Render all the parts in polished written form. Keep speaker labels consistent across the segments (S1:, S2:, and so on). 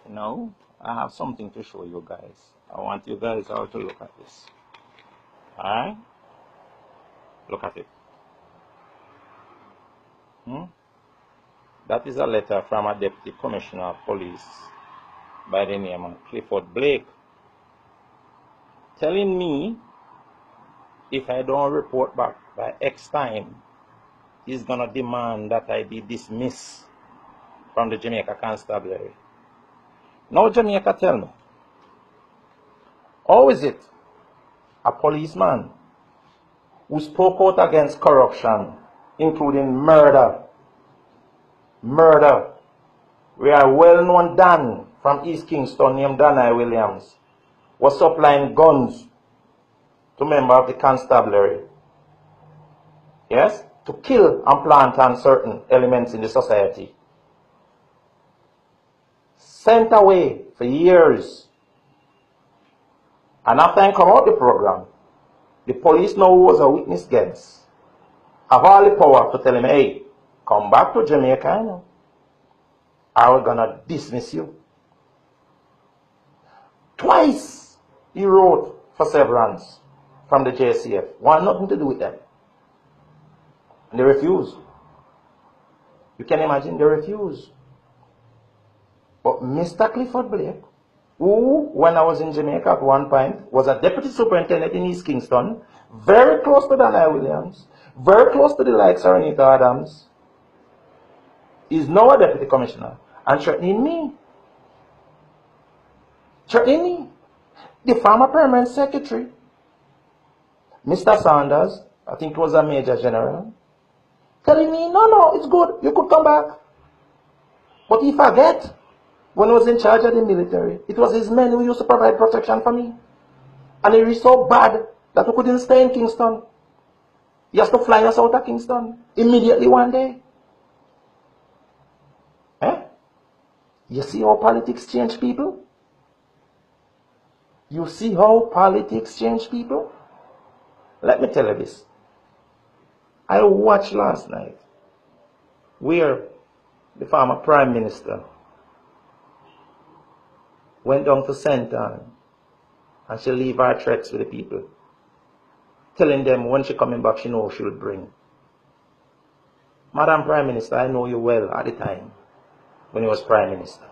S1: Now, I have something to show you guys. I want you guys all to look at this. Alright? Look at it. That is a letter from a Deputy Commissioner of Police by the name of Clifford Blake, telling me if I don't report back by X time, he's going to demand that I be dismissed from the Jamaica Constabulary. Now Jamaica, tell me, how is it a policeman who spoke out against corruption, including murder, where a well-known Dan from East Kingston named Danai Williams was supplying guns to members of the constabulary, yes, to kill and plant on certain elements in the society, sent away for years. And after I come out the program, the police now was a witness against, have all the power to tell him, hey, come back to Jamaica, you know, or we're gonna dismiss you. Twice he wrote for severance from the JCF. Want nothing to do with them. And they refused. You can imagine, they refused. But Mr. Clifford Blake, who, when I was in Jamaica at one point, was a deputy superintendent in East Kingston, very close to Danai Williams, very close to the likes of Anita Adams, is now a deputy commissioner and threatening me. Threatening me. The former permanent secretary, Mr. Sanders, I think it was a major general, telling me, no, it's good, you could come back. But he forget, when he was in charge of the military, it was his men who used to provide protection for me. And it was so bad that we couldn't stay in Kingston. He has to fly us out of Kingston immediately one day. You see how politics change people? You see how politics change people? Let me tell you this. I watched last night where the former Prime Minister went down to St. Anne and she leave her threats with the people, telling them when she coming back she knows she will bring. Madam Prime Minister, I know you well at the time when he was Prime Minister.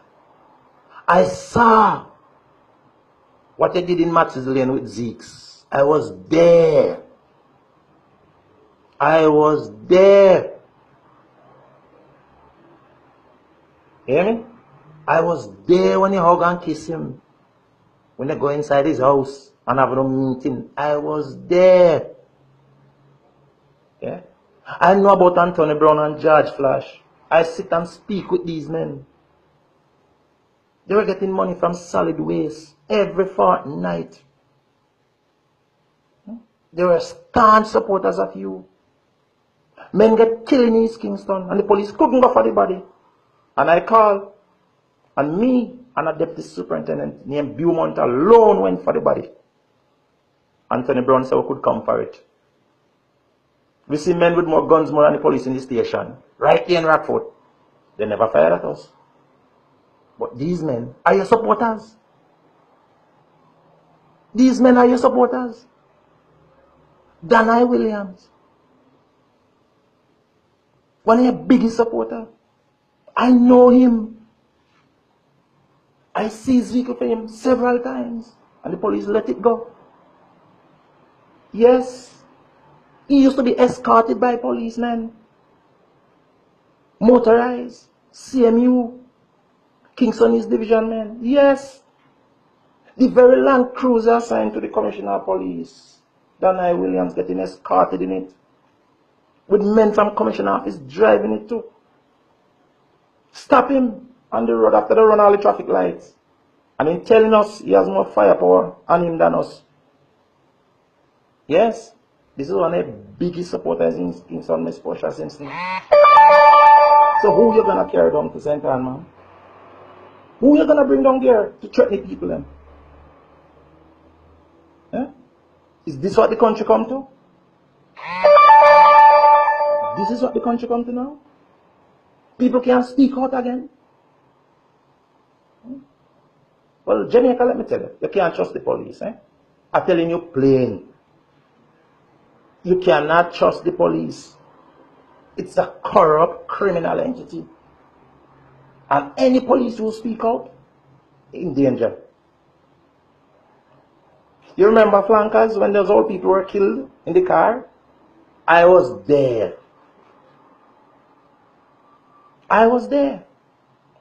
S1: I saw what they did in Matthews Lane with Zeeks. I was there. I was there. You hear me? I was there when he hug and kiss him. When they go inside his house and have a meeting. I was there. Yeah? I know about Anthony Brown and George Flash. I sit and speak with these men. They were getting money from solid waste every fortnight. They were staunch supporters of you. Men get killed in East Kingston and the police couldn't go for the body. And I called. And me and a deputy superintendent named Beaumont alone went for the body. Anthony Brown said we could come for it. We see men with more guns more than the police in the station. Right here in Rockford. They never fired at us. But these men are your supporters. These men are your supporters. Danai Williams, one of your biggest supporters. I know him. I see his vehicle for him several times. And the police let it go. Yes. He used to be escorted by policemen. Motorized. CMU. Kingston East Division men. Yes. The very Land Cruiser assigned to the Commissioner of Police, Danai Williams, getting escorted in it. With men from Commissioner Office driving it too. Stop him on the road after they run all the traffic lights. And in telling us he has more firepower on him than us. Yes. This is one of the biggest supporters in Kingston, Miss Portia Simpson. So who you gonna carry down to St. Anne, man? Who you gonna bring down here to threaten the people then? Eh? Is this what the country come to? This is what the country come to now? People can't speak out again. Well, Jamaica, let me tell you, you can't trust the police. I'm telling you plain. You cannot trust the police. It's a corrupt criminal entity. And any police who speak out, in danger. You remember flankers when those old people were killed in the car? I was there. I was there.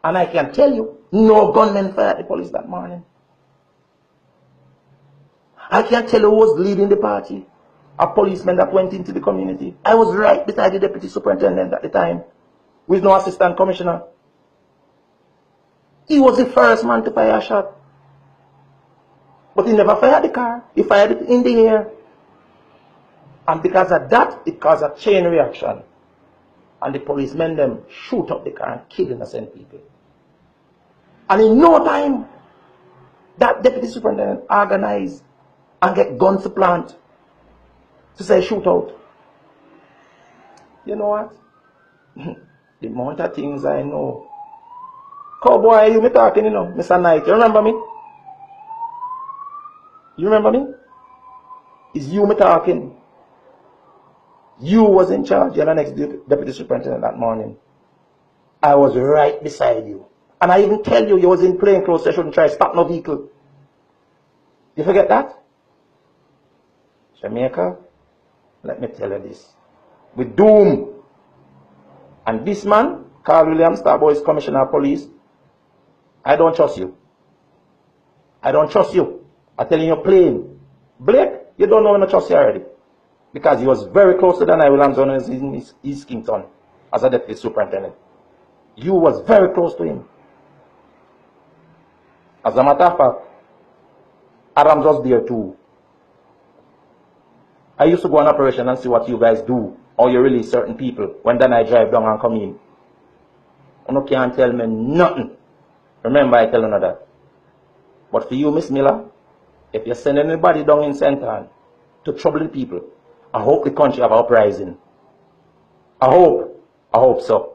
S1: And I can tell you, no gunmen fired the police that morning. I can tell you who was leading the party. A policeman that went into the community. I was right beside the deputy superintendent at the time, with no assistant commissioner. He was the first man to fire a shot. But he never fired the car. He fired it in the air. And because of that, it caused a chain reaction. And the policemen them shoot up the car and kill innocent people. And in no time, that deputy superintendent organized and get guns to plant to say shoot out. You know what? The amount of things I know. Cowboy, you me talking, you know, Mr. Knight. You remember me? You remember me? It's you me talking. You was in charge. You're the next deputy superintendent that morning. I was right beside you. And I even tell you, you was in plain clothes, so you shouldn't try to stop no vehicle. You forget that? Jamaica, let me tell you this. With doom. And this man, Carl Williams, Starboy's Commissioner of Police, I don't trust you. I don't trust you. I'm telling you plain. Blake, you don't know when I trust you already. Because he was very close to Danai Williams when he was in East Kingston as a deputy superintendent. You was very close to him. As a matter of fact, Adams was there too. I used to go on operation and see what you guys do, or you release certain people when then I drive down and come in. You can't tell me nothing. Remember I tell you that. But for you, Miss Miller, if you send anybody down in St. Ann to trouble the people, I hope the country have an uprising. I hope so.